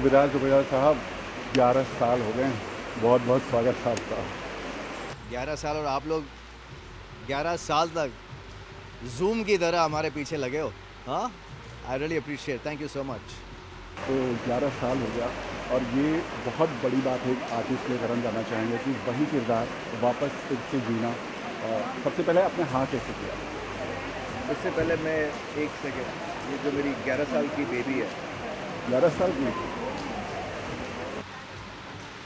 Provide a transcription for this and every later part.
विराज डोबरियाल साहब 11 साल हो गए हैं। बहुत बहुत स्वागत था आपका। 11 साल और आप लोग 11 साल तक जूम की तरह हमारे पीछे लगे हो। हाँ, आई really appreciate, thank you so much. तो 11 साल हो गया और ये बहुत बड़ी बात है एक आर्टिस्ट लेकर हम जाना चाहेंगे कि वही किरदार वापस फिर से जीना। सबसे पहले आपने हाँ कैसे किया? उससे पहले मैं एक सेकेंड, ये जो मेरी 11 साल की बेबी है, 11 साल की?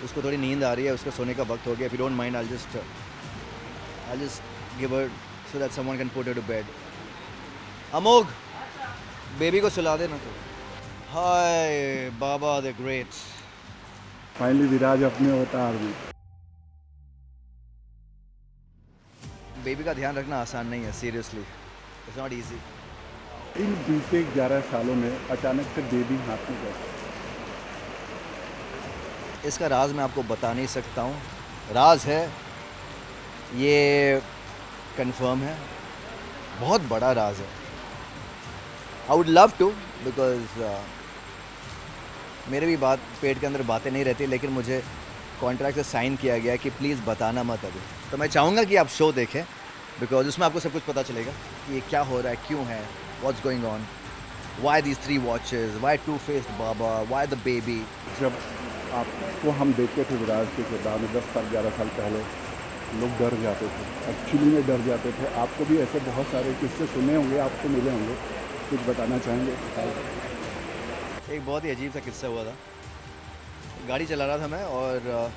उसको थोड़ी नींद आ रही है, उसको सोने का वक्त हो गया। If you don't mind, I just give her so that someone can put her to bed. Amogh, baby को सुला देना तो। Hi Baba the great. Finally Viraj अपने अवतार में। बेबी का ध्यान रखना आसान नहीं है, सीरियसली इट्स नॉट इजी। इन बीते 11 सालों में अचानक से बेबी हाथ में गया। इसका राज मैं आपको बता नहीं सकता हूँ। राज है ये, कंफर्म है, बहुत बड़ा राज है। I would love to, because मेरे भी बात पेट के अंदर बातें नहीं रहती, लेकिन मुझे कॉन्ट्रैक्ट से साइन किया गया है कि प्लीज़ बताना मत अभी। तो मैं चाहूँगा कि आप शो देखें, बिकॉज उसमें आपको सब कुछ पता चलेगा कि ये क्या हो रहा है, क्यों है, what's going on, why these 3 watches, why two faced Baba, why the baby. जब आपको हम देखते थे विराज के किरदार में 10 साल 11 साल पहले, लोग डर जाते थे, एक्चुअली में डर जाते थे। आपको भी ऐसे बहुत सारे किस्से सुने होंगे, आपको मिले होंगे, कुछ बताना चाहेंगे? एक बहुत ही अजीब सा किस्सा हुआ था। गाड़ी चला रहा था मैं और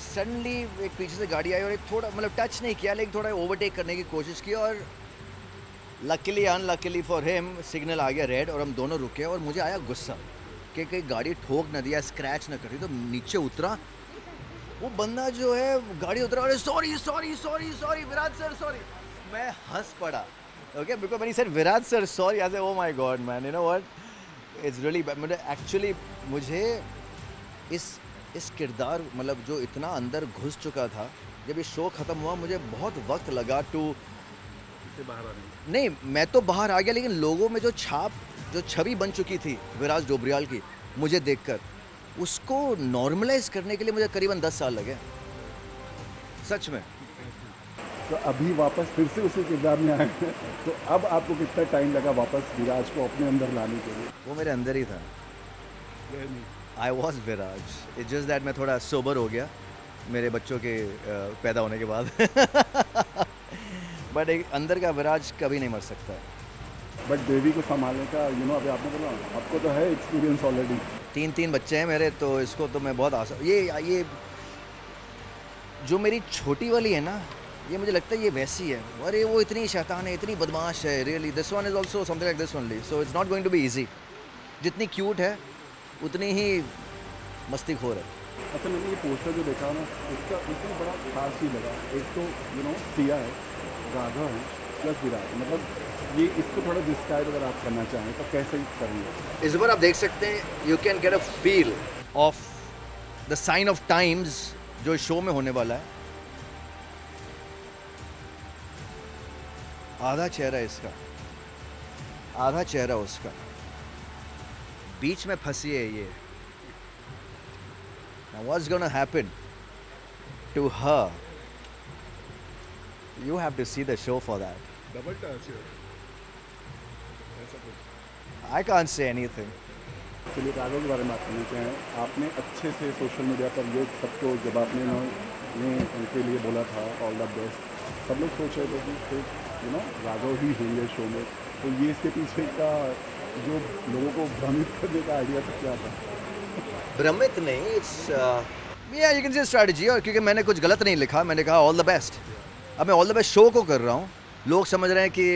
सडनली एक पीछे से गाड़ी आई और एक थोड़ा, मतलब टच नहीं किया, लेकिन थोड़ा ओवरटेक करने की कोशिश की और luckily unluckily for him signal आ गया रेड और हम दोनों रुके और मुझे आया गुस्सा कि कहीं गाड़ी ठोक न दिया, स्क्रैच न कर दी। तो नीचे उतरा, वो बंदा जो है गाड़ी उतरा, अरे सॉरी सॉरी सॉरी सॉरी विराज सर सॉरी। मैं हंस पड़ा, ओके, बिकॉज मैंने सर विराज सर सॉरी, आई से oh my God man, you know what, it's really मुझे एक्चुअली मुझे इस किरदार, मतलब जो इतना अंदर घुस चुका था, जब ये शो ख़त्म हुआ मुझे बहुत वक्त लगा टू बाहर आने। नहीं, मैं तो बाहर आ गया, लेकिन लोगों में जो छवि बन चुकी थी विराज डोबरियाल की मुझे देखकर, उसको नॉर्मलाइज करने के लिए मुझे करीबन 10 साल लगे, सच में। तो अभी वापस फिर से उसी किरदार में आए हैं, तो अब आपको कितना टाइम लगा वापस विराज को अपने अंदर लाने के लिए? वो मेरे अंदर ही था, I was Viraj, it's just that मैं थोड़ा सोबर हो गया मेरे बच्चों के पैदा होने के बाद बट एक अंदर का विराज कभी नहीं मर सकता। बट बेबी को संभालने का अभी आपने बोला आपको तो है एक्सपीरियंस ऑलरेडी। 3 बच्चे हैं मेरे, तो इसको तो मैं बहुत आसान, ये जो मेरी छोटी वाली है ना, ये मुझे लगता है ये वैसी है। अरे वो इतनी शैतान है, इतनी बदमाश है, really this one is also something like this only, so it's not going to be easy. जितनी क्यूट है उतनी ही मस्तीखोर है। अच्छा, मैंने ये पोस्टर जो देखा ना, उसमें बड़ा खास चीज़ लगा। एक तो सिया है, राघव है, प्लस विराज, मतलब ये इसको थोड़ा डिस्क्राइब अगर आप करना चाहें तो कैसे करेंगे? इस बार आप देख सकते हैं, you can get a feel of the sign of times जो इस शो में होने वाला है। आधा चेहरा इसका, आधा चेहरा उसका, बीच में फंसी है ये। Now what's gonna happen to her? You have to see the show for that. Double touch है। I can't say anything. चलिए राघव के बारे में बात करना चाहें। आपने अच्छे से सोशल मीडिया पर ये सबको, जब आपने उनके लिए बोला था ऑल द बेस्ट, सब लोग सोच रहे थे कि फिर राघव ही होंगे शो में। तो ये इसके पीछे का जो लोगों को भ्रमित करने का आइडिया था क्या था? भ्रमित नहीं, इट्स या यू कैन से स्ट्रैटेजी। और क्योंकि मैंने कुछ गलत नहीं लिखा, मैंने कहा ऑल द बेस्ट। अब मैं ऑल द बेस्ट शो को कर रहा हूँ, लोग समझ रहे हैं कि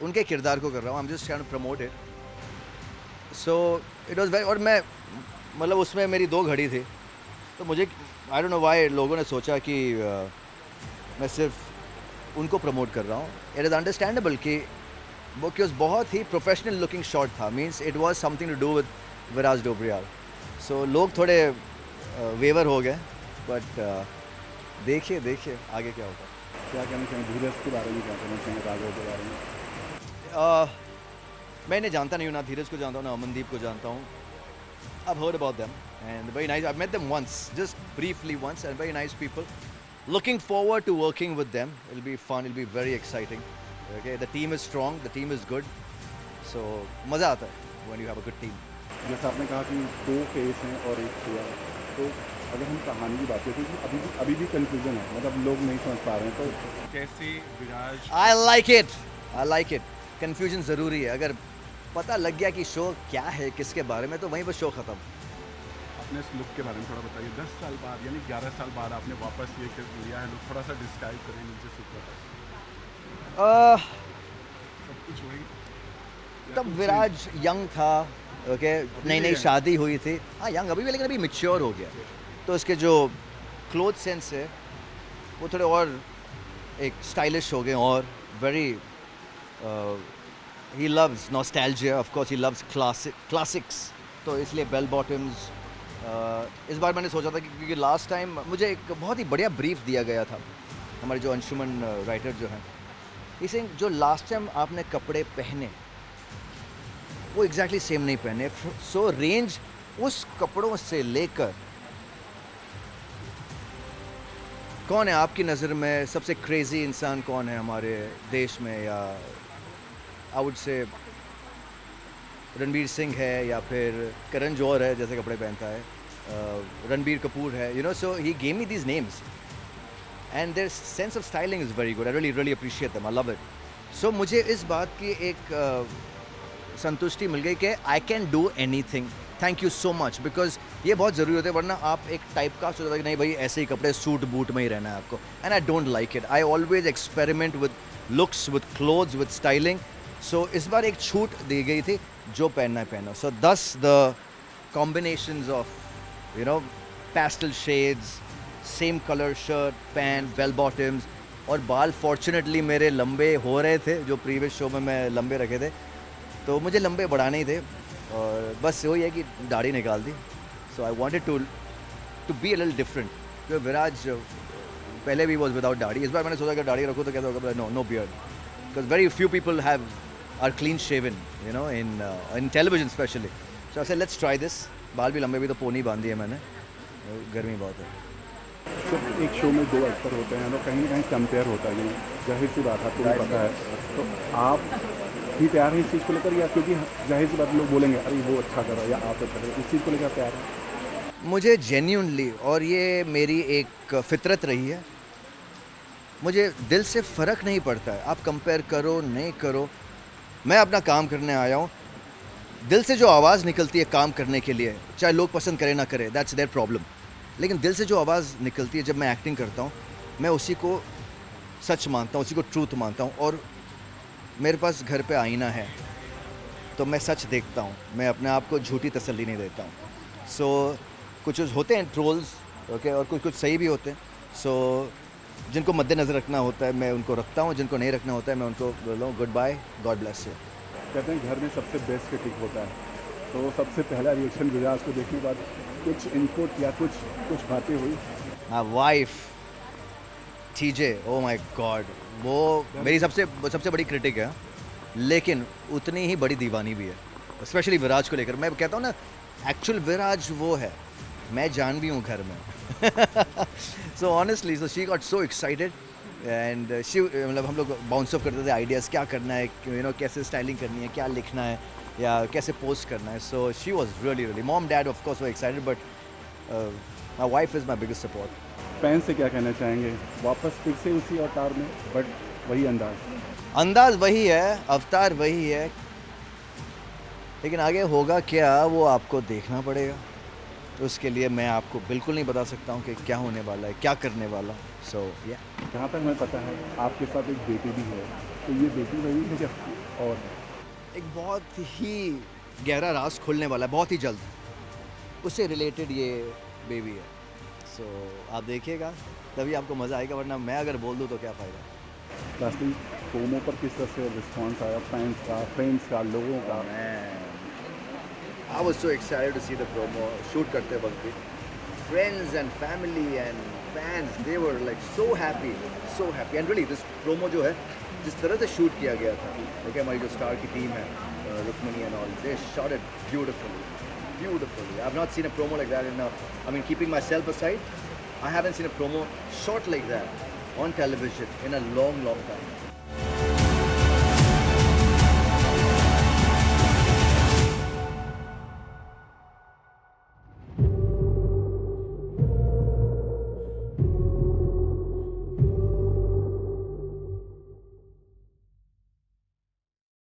उनके किरदार को कर रहा हूँ, I am just trying to promote it. So it was very, और मैं मतलब उसमें मेरी 2 घड़ी थी, तो मुझे आई डोंट नो व्हाई लोगों ने सोचा कि मैं सिर्फ उनको प्रमोट कर रहा हूँ। इट इज़ अंडरस्टैंडेबल कि वो बहुत ही प्रोफेशनल लुकिंग शॉट था, means it was something to do with Viraj Dobriyal. So लोग थोड़े वेवर हो गए, बट देखिए आगे क्या होगा। क्या कहना चाहेंगे धीरज के बारे में, क्या कहना चाहेंगे राघव के बारे में? मैं इन्हें जानता नहीं हूँ, ना धीरज को जानता हूँ, ना अमनदीप को जानता हूँ। I've heard about them and very nice. I've met them once, just briefly once, and very nice people. Looking forward to working with them. It'll be fun. It'll be very exciting. Okay, the team is strong. The team is good. So मज़ा आता है when you have a good team. जैसा आपने कहा कि 2 face हैं और 1 हुआ, तो अगर हम कहानी की बात करें तो अभी भी कन्फ्यूजन है, मतलब लोग नहीं समझ पा रहे हैं, तो कैसे विराज I like it. I like it. Confusion ज़रूरी है. अगर पता लग गया कि शो क्या है, किसके बारे में, तो वहीं पर शो ख़त्म. अपने इस लुक के बारे में थोड़ा बताइए. 10 साल बाद यानी 11 साल बाद आपने वापस ये कर लिया है लुक, थोड़ा सा डिस्क्राइब करें नीचे सुपर सब कुछ वही. तब विराज यंग था. ओके, नई नई शादी हुई थी. हाँ, यंग अभी भी, लेकिन अभी मैच्योर हो गया. तो उसके जो क्लोथ सेंस है वो थोड़े और एक स्टाइलिश हो गए, और very he loves nostalgia. Of course he loves classics. तो इसलिए बेल बॉटम्स. इस बार मैंने सोचा था कि क्योंकि लास्ट टाइम मुझे एक बहुत ही बढ़िया ब्रीफ दिया गया था हमारे जो अंशुमन राइटर जो हैं. इसे जो लास्ट टाइम आपने कपड़े पहने वो एग्जैक्टली सेम नहीं पहने. सो रेंज उस कपड़ों से लेकर, कौन है आपकी नज़र में सबसे क्रेज़ी इंसान, कौन है हमारे देश में, या I would say Ranbir Singh है, या फिर करण जौहर है जैसे कपड़े पहनता है, रणबीर कपूर है, you know. So he gave me these names and their sense of styling is very good. I really appreciate them. I love it. So मुझे इस बात की एक संतुष्टि मिल गई कि I can do anything. Thank you so much, because ये बहुत ज़रूरी होता है, वरना आप एक टाइप का सोचते कि नहीं भाई ऐसे ही कपड़े सूट बूट में ही रहना है आपको. And I don't like it. I always experiment with looks, with clothes, with styling. So इस बार एक छूट दी गई थी, जो पहनना है पहनो. So thus the combinations of you know pastel shades, same colour shirt, pant, bell bottoms, और बाल फॉर्चुनेटली मेरे लंबे हो रहे थे. जो प्रीवियस शो में मैं लंबे रखे थे, तो मुझे लंबे बढ़ाने ही थे, और बस वही है कि दाढ़ी निकाल दी. So I wanted to be a little different. जो विराज पहले भी वॉज विदाउट दाढ़ी. इस बार मैंने सोचा कि दाढ़ी रखूँ तो कैसा होगा. No beard, because very few people have are clean shaven, you know, in television specially. So I said let's try this. बाल भी लंबे, भी तो पोनी बांधी है मैंने. गर्मी बहुत है. जब एक शो में 2 एक्टर होते हैं तो कहीं ना कहीं कंपेयर होता है, जाहिर सी बात है, आपको भी पता है. तो आप भी प्यार है इस चीज़ को लेकर, या क्योंकि जाहिर सी बात लोग बोलेंगे अरे वो अच्छा कर रहा है या आप अच्छा कर रहे, इस चीज़ को लेकर प्यार है? मुझे जेन्यूनली, और ये मेरी एक फितरत रही है, मुझे दिल से फ़र्क नहीं पड़ता है. आप कंपेयर करो नहीं करो, मैं अपना काम करने आया हूँ. दिल से जो आवाज़ निकलती है काम करने के लिए, चाहे लोग पसंद करें ना करें, दैट्स देयर प्रॉब्लम. लेकिन दिल से जो आवाज़ निकलती है जब मैं एक्टिंग करता हूँ, मैं उसी को सच मानता हूँ, उसी को ट्रूथ मानता हूँ. और मेरे पास घर पे आईना है तो मैं सच देखता हूँ, मैं अपने आप को झूठी तसल्ली नहीं देता हूँ. सो कुछ होते हैं ट्रोल्स, ओके, और कुछ सही भी होते हैं. सो जिनको मद्देनज़र रखना होता है मैं उनको रखता हूँ, जिनको नहीं रखना होता है मैं उनको बोलता हूँ goodbye, God bless you. कहते हैं घर में सबसे बेस्ट क्रिटिक होता है, तो सबसे पहला रिएक्शन विराज को देखने के बाद कुछ इनपुट या कुछ बातें हुई? हाँ, wife TJ, oh my God, वो मेरी सबसे बड़ी क्रिटिक है, लेकिन उतनी ही बड़ी दीवानी भी है, स्पेशली विराज को लेकर. मैं कहता हूँ ना, एक्चुअल विराज वो है, मैं जान भी हूँ घर में. So honestly, so she got so excited and she, मतलब हम लोग बाउंस ऑफ करते थे आइडियाज़, क्या करना है, यू नो, कैसे स्टाइलिंग करनी है, क्या लिखना है, या कैसे पोस्ट करना है. So she was really mom dad of course were excited, but my wife is my biggest support. Fan से क्या कहना चाहेंगे? वापस फिर से उसी अवतार में, बट वही अंदाज वही है, अवतार वही है, लेकिन आगे होगा क्या वो आपको देखना पड़ेगा. उसके लिए मैं आपको बिल्कुल नहीं बता सकता हूँ कि क्या होने वाला है, क्या करने वाला. सो या जहाँ तक मैं पता है आपके साथ एक बेटी भी है, तो ये बेटी वही है क्या? और एक बहुत ही गहरा राज खुलने वाला है बहुत ही जल्द, उससे रिलेटेड ये बेबी है. सो आप देखिएगा तभी आपको मज़ा आएगा, वरना मैं अगर बोल दूँ तो क्या फ़ायदा. लास्टली प्रोमो पर किस तरह से रिस्पॉन्स आया फैंस का, फ्रेंड्स का, लोगों का? I was so excited to see the promo. Shoot करते वक्त भी friends and family and fans, they were like so happy. And really this promo जो है, जिस तरह से शूट किया गया था, okay, हमारी जो स्टार की टीम है, Rukmini and all, they shot it beautifully. beautifully. I've not seen a promo like that keeping myself aside, I haven't seen a promo shot like that on television in a long, long time.